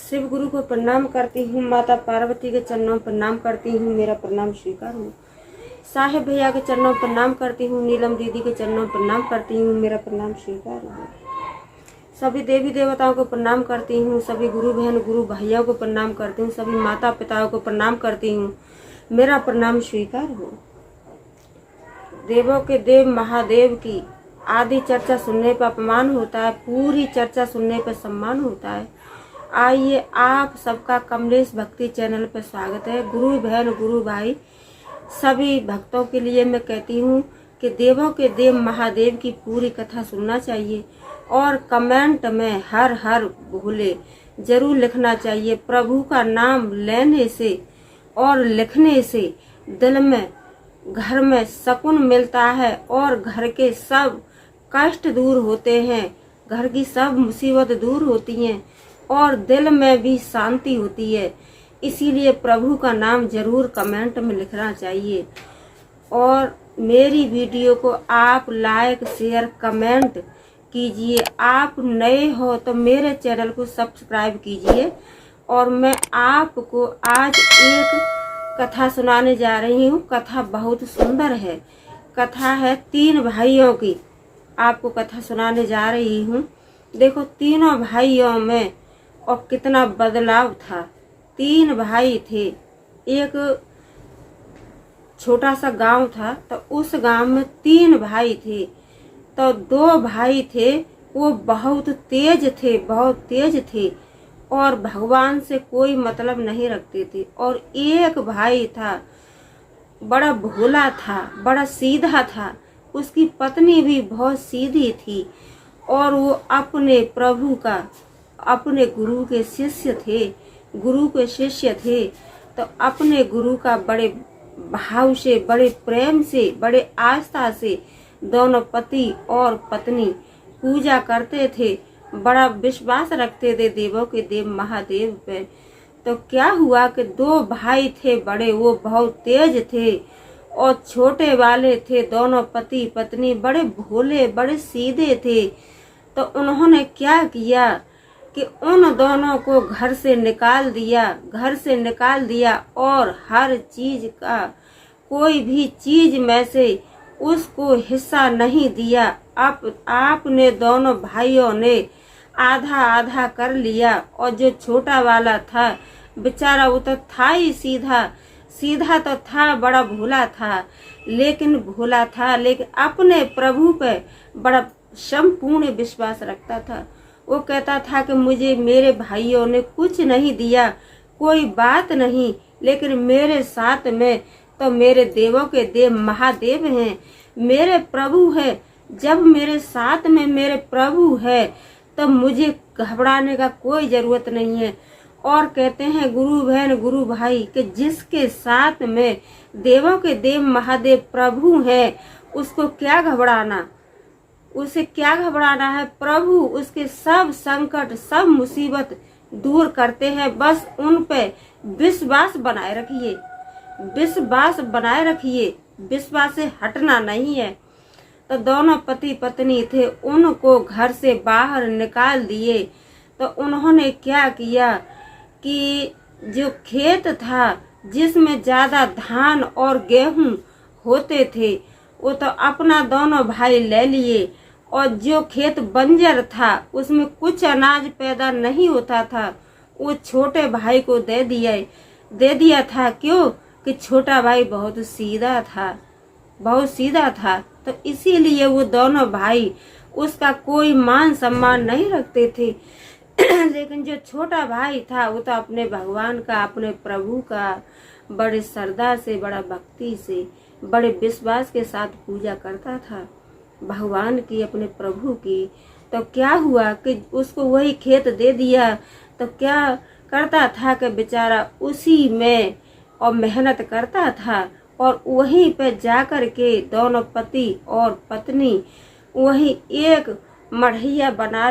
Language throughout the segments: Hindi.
शिव गुरु को प्रणाम करती हूँ, माता पार्वती के चरणों प्रणाम करती हूँ, मेरा प्रणाम स्वीकार हो। साहेब भैया के चरणों प्रणाम करती हूँ, नीलम दीदी के चरणों प्रणाम करती हूँ, मेरा प्रणाम स्वीकार हो। सभी देवी देवताओं को प्रणाम करती हूँ, सभी गुरु बहन गुरु भाइयों को प्रणाम करती हूँ, सभी माता पिताओं को प्रणाम करती हूँ, मेरा प्रणाम स्वीकार हो। देवों के देव महादेव की आदि चर्चा सुनने पर अपमान होता है, पूरी चर्चा सुनने पर सम्मान होता है। आइए आप सबका कमलेश भक्ति चैनल पर स्वागत है। गुरु बहन गुरु भाई सभी भक्तों के लिए मैं कहती हूँ कि देवों के देव महादेव की पूरी कथा सुनना चाहिए और कमेंट में हर हर भोले जरूर लिखना चाहिए। प्रभु का नाम लेने से और लिखने से दिल में घर में सुकून मिलता है और घर के सब कष्ट दूर होते हैं, घर की सब मुसीबत दूर होती हैं और दिल में भी शांति होती है। इसीलिए प्रभु का नाम जरूर कमेंट में लिखना चाहिए और मेरी वीडियो को आप लाइक शेयर कमेंट कीजिए। आप नए हो तो मेरे चैनल को सब्सक्राइब कीजिए। और मैं आपको आज एक कथा सुनाने जा रही हूँ। कथा बहुत सुंदर है। कथा है 3 भाइयों की। आपको कथा सुनाने जा रही हूँ। देखो तीनों भाइयों में और कितना बदलाव था। 3 भाई थे। एक छोटा सा गांव था तो उस गांव में 3 भाई थे। तो 2 भाई थे वो बहुत तेज थे और भगवान से कोई मतलब नहीं रखते थे। और एक भाई था बड़ा भोला था, बड़ा सीधा था। उसकी पत्नी भी बहुत सीधी थी और वो अपने प्रभु का अपने गुरु के शिष्य थे। तो अपने गुरु का बड़े भाव से, बड़े प्रेम से, बड़े आस्था से दोनों पति और पत्नी पूजा करते थे। बड़ा विश्वास रखते थे देवों के देव महादेव पे। तो क्या हुआ कि 2 भाई थे बड़े, वो बहुत तेज थे और छोटे वाले थे दोनों पति पत्नी बड़े भोले बड़े सीधे थे। तो उन्होंने क्या किया कि उन दोनों को घर से निकाल दिया और हर चीज का कोई भी चीज में से उसको हिस्सा नहीं दिया। आपने दोनों भाइयों ने आधा आधा कर लिया। और जो छोटा वाला था बेचारा वो तो था ही सीधा तो था, बड़ा भोला था लेकिन अपने प्रभु पे बड़ा संपूर्ण विश्वास रखता था। वो कहता था कि मुझे मेरे भाइयों ने कुछ नहीं दिया, कोई बात नहीं, लेकिन मेरे साथ में तो मेरे देवों के देव महादेव हैं, मेरे प्रभु है। जब मेरे साथ में मेरे प्रभु है तो मुझे घबराने का कोई जरूरत नहीं है। और कहते हैं गुरु बहन गुरु भाई कि जिसके साथ में देवों के देव महादेव प्रभु है उसको क्या घबराना, उसे क्या घबराना है। प्रभु उसके सब संकट सब मुसीबत दूर करते हैं। बस उन पे विश्वास बनाए रखिए, विश्वास से हटना नहीं है। तो दोनों पति पत्नी थे, उनको घर से बाहर निकाल दिए। तो उन्होंने क्या किया कि जो खेत था जिसमें ज्यादा धान और गेहूं होते थे वो तो अपना दोनों भाई ले लिए। और जो खेत बंजर था उसमें कुछ अनाज पैदा नहीं होता था वो छोटे भाई को दे दिया था। क्यों कि छोटा भाई बहुत सीधा था। तो इसीलिए वो दोनों भाई उसका कोई मान सम्मान नहीं रखते थे। लेकिन जो छोटा भाई था वो तो अपने भगवान का अपने प्रभु का बड़े श्रद्धा से, बड़ा भक्ति से, बड़े विश्वास के साथ पूजा करता था भगवान की, अपने प्रभु की। तो क्या हुआ कि उसको वही खेत दे दिया। तो क्या करता था कि बेचारा उसी में और मेहनत करता था और वहीं पे जाकर के दोनों पति और पत्नी वही एक मढ़ैया बना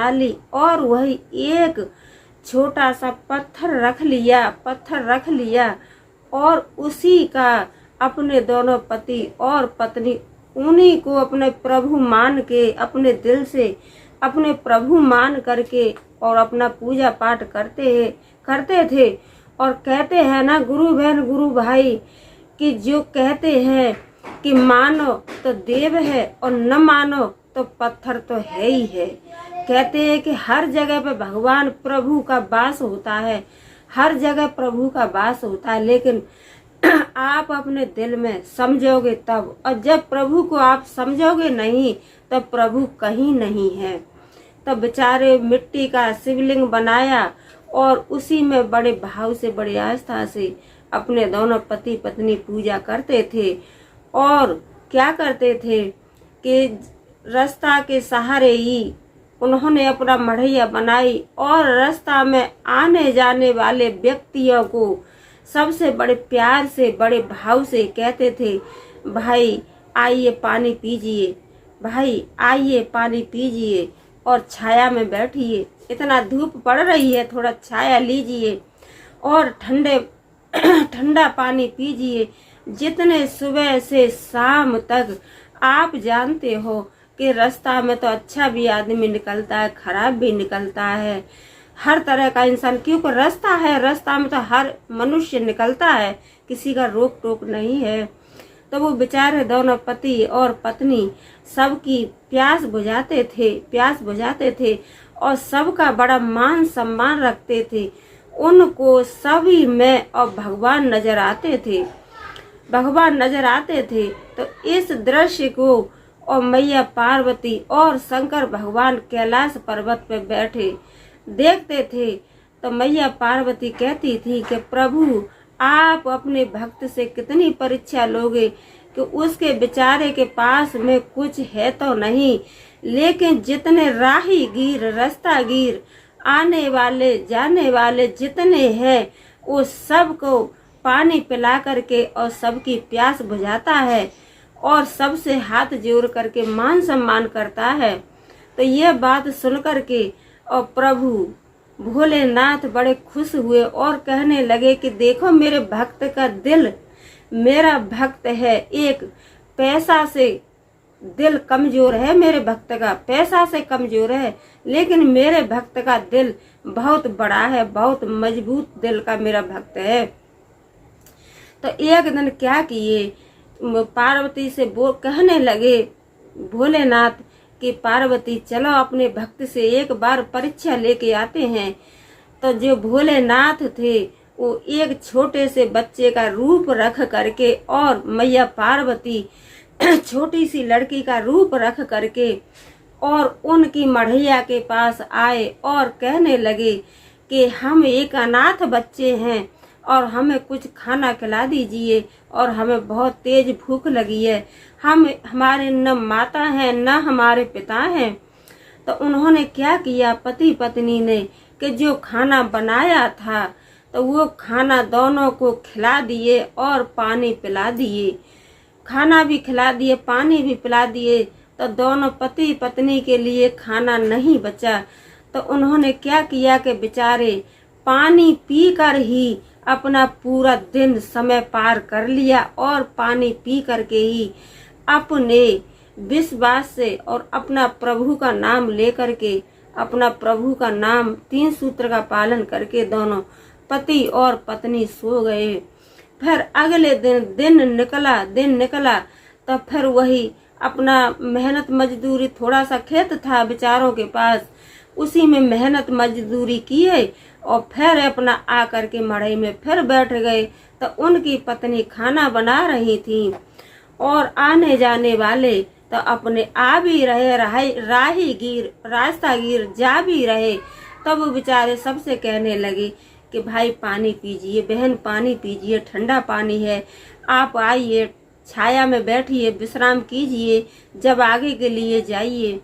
ली और वही एक छोटा सा पत्थर रख लिया और उसी का अपने दोनों पति और पत्नी उन्हीं को अपने प्रभु मान के अपने दिल से अपने प्रभु मान करके और अपना पूजा पाठ करते थे। और कहते हैं ना गुरु बहन गुरु भाई कि जो कहते हैं कि मानो तो देव है और न मानो तो पत्थर तो है ही है। कहते हैं कि हर जगह पे भगवान प्रभु का वास होता है, हर जगह प्रभु का वास होता है, लेकिन आप अपने दिल में समझोगे तब, और जब प्रभु को आप समझोगे नहीं तब प्रभु कहीं नहीं है। तब बेचारे मिट्टी का शिवलिंग बनाया और उसी में बड़े भाव से बड़ी आस्था से अपने दोनों पति पत्नी पूजा करते थे। और क्या करते थे कि रास्ता के सहारे ही उन्होंने अपना मढ़ैया बनाई और रास्ता में आने जाने वाले व्यक्तियों को सबसे बड़े प्यार से बड़े भाव से कहते थे, भाई आइए पानी पीजिए, भाई आइए पानी पीजिए और छाया में बैठिए, इतना धूप पड़ रही है थोड़ा छाया लीजिए और ठंडा पानी पीजिए। जितने सुबह से शाम तक आप जानते हो कि रास्ता में तो अच्छा भी आदमी निकलता है, खराब भी निकलता है, हर तरह का इंसान, क्योंकि रास्ता है, रास्ता में तो हर मनुष्य निकलता है, किसी का रोक टोक नहीं है। तो वो बेचारे दोनों पति और पत्नी सबकी प्यास बुझाते थे और सबका बड़ा मान सम्मान रखते थे। उनको सभी में और भगवान नजर आते थे। तो इस दृश्य को और मैया पार्वती और शंकर भगवान कैलाश पर्वत पे बैठे देखते थे। तो मैया पार्वती कहती थी कि प्रभु आप अपने भक्त से कितनी परीक्षा लोगे कि उसके बेचारे के पास में कुछ है तो नहीं, लेकिन जितने राहीगीर रास्तागीर आने वाले जाने वाले जितने हैं वो सबको पानी पिला करके और सबकी प्यास बुझाता है और सबसे हाथ जोड़ करके मान सम्मान करता है। तो यह बात सुन करके और प्रभु भोलेनाथ बड़े खुश हुए और कहने लगे कि देखो मेरे भक्त का दिल, मेरा भक्त है, एक पैसा से दिल कमजोर है, मेरे भक्त का पैसा से कमजोर है, लेकिन मेरे भक्त का दिल बहुत बड़ा है, बहुत मजबूत दिल का मेरा भक्त है। तो एक दिन क्या किए, पार्वती से कहने लगे भोलेनाथ कि पार्वती चलो अपने भक्त से एक बार परीक्षा लेके आते हैं। तो जो भोलेनाथ थे वो एक छोटे से बच्चे का रूप रख करके और मैया पार्वती छोटी सी लड़की का रूप रख करके और उनकी मढ़ैया के पास आए और कहने लगे कि हम एक अनाथ बच्चे हैं और हमें कुछ खाना खिला दीजिए और हमें बहुत तेज भूख लगी है, हमारे न माता है न हमारे पिता हैं। तो उन्होंने क्या किया, पति पत्नी ने कि जो खाना बनाया था तो वो खाना दोनों को खिला दिए और पानी पिला दिए, खाना भी खिला दिए पानी भी पिला दिए। तो दोनों पति पत्नी के लिए खाना नहीं बचा। तो उन्होंने क्या किया कि बेचारे पानी पीकर ही अपना पूरा दिन समय पार कर लिया और पानी पी करके ही अपने विश्वास से और अपना प्रभु का नाम लेकर के, अपना प्रभु का नाम 3 सूत्र का पालन करके दोनों पति और पत्नी सो गए। फिर अगले दिन निकला तो फिर वही अपना मेहनत मजदूरी, थोड़ा सा खेत था बेचारों के पास, उसी में मेहनत मजदूरी किए और फिर अपना आकर के मड़ई में फिर बैठ गए। तो उनकी पत्नी खाना बना रही थी और आने जाने वाले तो अपने आ भी रहे, राहीगीर रास्तागीर जा भी रहे। तब वो बेचारे सबसे कहने लगे कि भाई पानी पीजिए, बहन पानी पीजिए, ठंडा पानी है, आप आइए छाया में बैठिए, विश्राम कीजिए, जब आगे के लिए जाइए।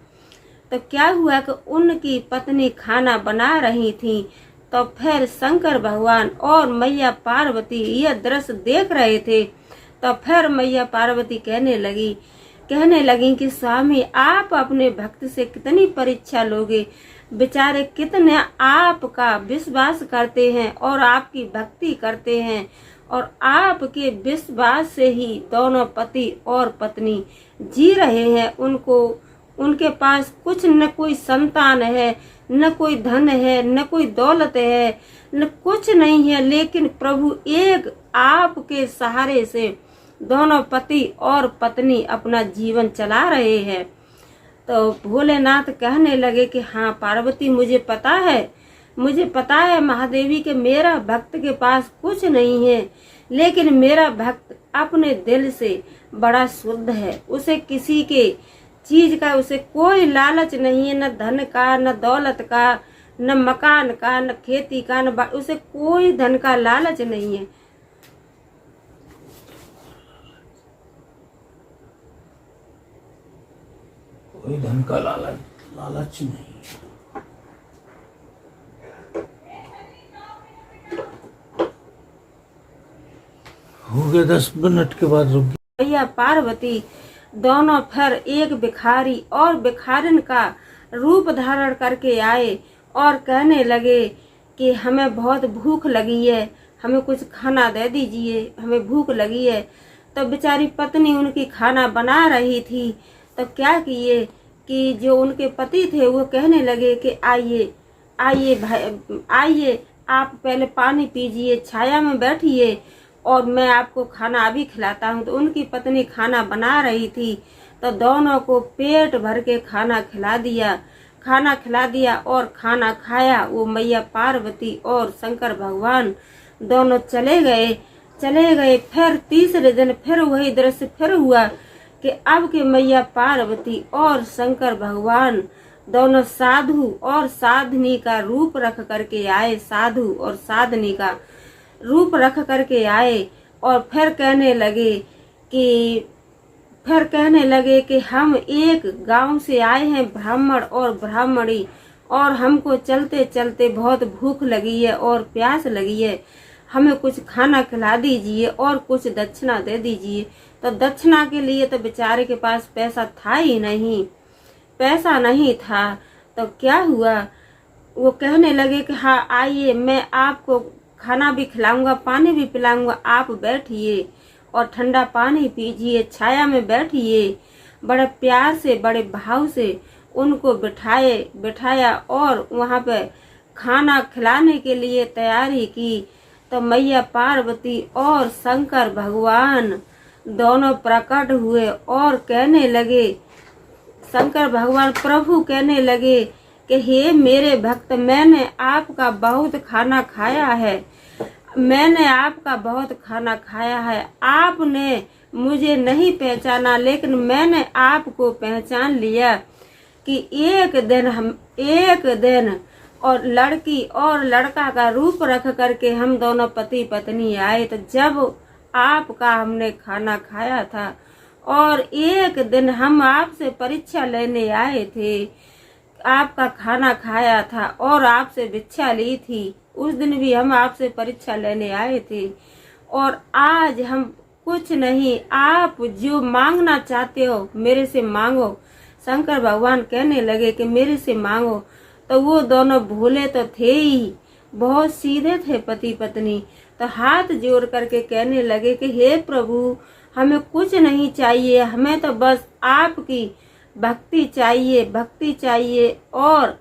तो क्या हुआ कि उनकी पत्नी खाना बना रही थी। तो फिर शंकर भगवान और मैया पार्वती यह दृश्य देख रहे थे। तो फिर मैया पार्वती कहने लगी कि स्वामी आप अपने भक्त से कितनी परीक्षा लोगे, बेचारे कितने आपका विश्वास करते हैं और आपकी भक्ति करते हैं और आपके विश्वास से ही दोनों पति और पत्नी जी रहे हैं, उनको उनके पास कुछ न कोई संतान है, न कोई धन है, न कोई दौलत है, न कुछ नहीं है, लेकिन प्रभु एक आपके सहारे से दोनों पति और पत्नी अपना जीवन चला रहे हैं। तो भोलेनाथ कहने लगे कि हाँ पार्वती, मुझे पता है महादेवी के मेरा भक्त के पास कुछ नहीं है, लेकिन मेरा भक्त अपने दिल से बड़ा शुद्ध है। उसे किसी के चीज का उसे कोई लालच नहीं है, न धन का, न दौलत का, न मकान का, न खेती का, न उसे कोई धन का लालच नहीं है। कोई धन का लालच नहीं। हो गए 10 मिनट के बाद रुक गई। भैया पार्वती दोनों फिर एक भिखारी और भिखारिन का रूप धारण करके आए और कहने लगे कि हमें बहुत भूख लगी है, हमें कुछ खाना दे दीजिए, हमें भूख लगी है। तो बेचारी पत्नी उनकी खाना बना रही थी। तो क्या किए कि जो उनके पति थे वो कहने लगे कि आइए आइए भाई, आइए आप पहले पानी पीजिए, छाया में बैठिए और मैं आपको खाना अभी खिलाता हूँ। तो उनकी पत्नी खाना बना रही थी, तो दोनों को पेट भर के खाना खिला दिया और खाना खाया। वो मैया पार्वती और शंकर भगवान दोनों चले गए। फिर तीसरे दिन फिर वही दृश्य फिर हुआ कि अब के मैया पार्वती और शंकर भगवान दोनों साधु और साधनी का रूप रख करके आए, साधु और साधनी का रूप रख करके आए और फिर कहने लगे कि हम एक गांव से आए हैं, ब्राह्मण और ब्राह्मणी, और हमको चलते चलते बहुत भूख लगी है और प्यास लगी है, हमें कुछ खाना खिला दीजिए और कुछ दक्षिणा दे दीजिए। तो दक्षिणा के लिए तो बेचारे के पास पैसा नहीं था। तो क्या हुआ, वो कहने लगे कि हाँ आइए, मैं आपको खाना भी खिलाऊंगा, पानी भी पिलाऊंगा, आप बैठिए और ठंडा पानी पीजिए, छाया में बैठिए। बड़े प्यार से बड़े भाव से उनको बिठाया और वहाँ पे खाना खिलाने के लिए तैयारी की। तो मैया पार्वती और शंकर भगवान दोनों प्रकट हुए और कहने लगे, शंकर भगवान प्रभु कहने लगे कि हे मेरे भक्त, मैंने आपका बहुत खाना खाया है, आपने मुझे नहीं पहचाना, लेकिन मैंने आपको पहचान लिया कि एक दिन और लड़की और लड़का का रूप रख करके हम दोनों पति पत्नी आए। तो जब आपका हमने खाना खाया था और एक दिन हम आपसे परीक्षा लेने आए थे, आपका खाना खाया था और आपसे भिक्षा ली थी, उस दिन भी हम आपसे परीक्षा लेने आए थे। और आज हम कुछ नहीं, आप जो मांगना चाहते हो मेरे से मांगो। शंकर भगवान कहने लगे कि मेरे से मांगो। तो वो दोनों भोले तो थे ही, बहुत सीधे थे पति पत्नी। तो हाथ जोड़ करके कहने लगे कि हे प्रभु, हमें कुछ नहीं चाहिए, हमें तो बस आपकी भक्ति चाहिए और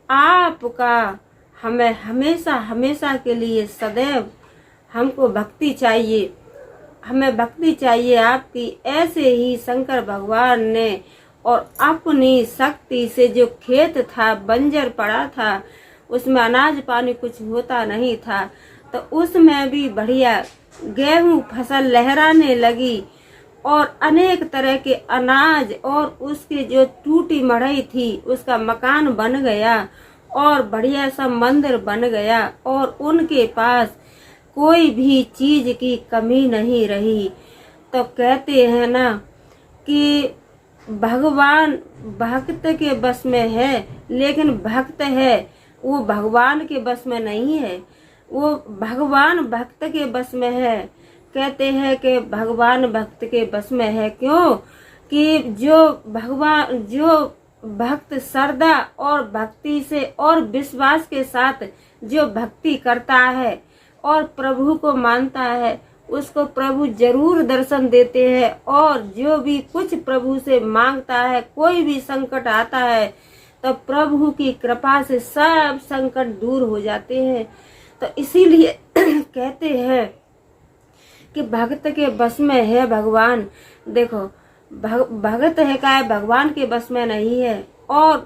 आपका हमें हमेशा के लिए सदैव हमको भक्ति चाहिए, हमें भक्ति चाहिए आपकी। ऐसे ही शंकर भगवान ने और अपनी शक्ति से जो खेत था बंजर पड़ा था, उसमें अनाज पानी कुछ होता नहीं था, तो उसमें भी बढ़िया गेहूं फसल लहराने लगी और अनेक तरह के अनाज और उसके जो टूटी मढ़ई थी उसका मकान बन गया और बढ़िया सा मंदिर बन गया और उनके पास कोई भी चीज की कमी नहीं रही। तो कहते हैं ना कि भगवान भक्त के बस में है, लेकिन भक्त है वो भगवान के बस में नहीं है, वो भगवान भक्त के बस में है। कहते हैं कि भगवान भक्त के बस में है, क्यों कि जो भक्त श्रद्धा और भक्ति से और विश्वास के साथ जो भक्ति करता है और प्रभु को मानता है, उसको प्रभु जरूर दर्शन देते हैं। और जो भी कुछ प्रभु से मांगता है, कोई भी संकट आता है, तो प्रभु की कृपा से सब संकट दूर हो जाते हैं। तो इसीलिए कहते हैं कि भक्त के बस में है भगवान। देखो, भक्त है का है, भगवान के बस में नहीं है, और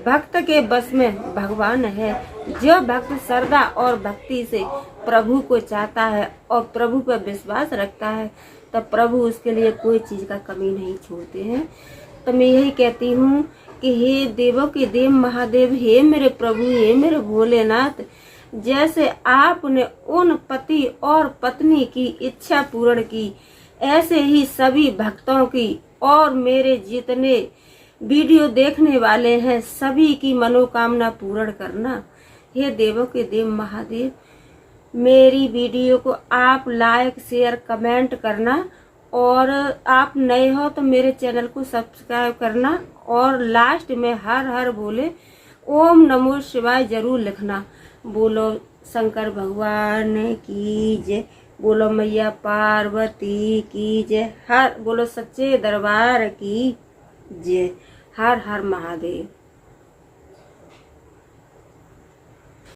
भक्त के बस में भगवान है। जो भक्त श्रद्धा और भक्ति से प्रभु को चाहता है और प्रभु पर विश्वास रखता है, तो प्रभु उसके लिए कोई चीज का कमी नहीं छोड़ते हैं। तो मैं यही कहती हूँ कि हे देवों के देव महादेव, हे मेरे प्रभु, हे मेरे भोलेनाथ, जैसे आपने उन पति और पत्नी की इच्छा पूर्ण की, ऐसे ही सभी भक्तों की और मेरे जितने वीडियो देखने वाले हैं सभी की मनोकामना पूर्ण करना। हे देवों के देव महादेव, मेरी वीडियो को आप लाइक शेयर कमेंट करना, और आप नए हो तो मेरे चैनल को सब्सक्राइब करना, और लास्ट में हर हर बोले ओम नमो शिवाय जरूर लिखना। बोलो शंकर भगवान की जय, बोलो मैया पार्वती की जय, हर बोलो सच्चे दरबार की जय, हर हर महादेव।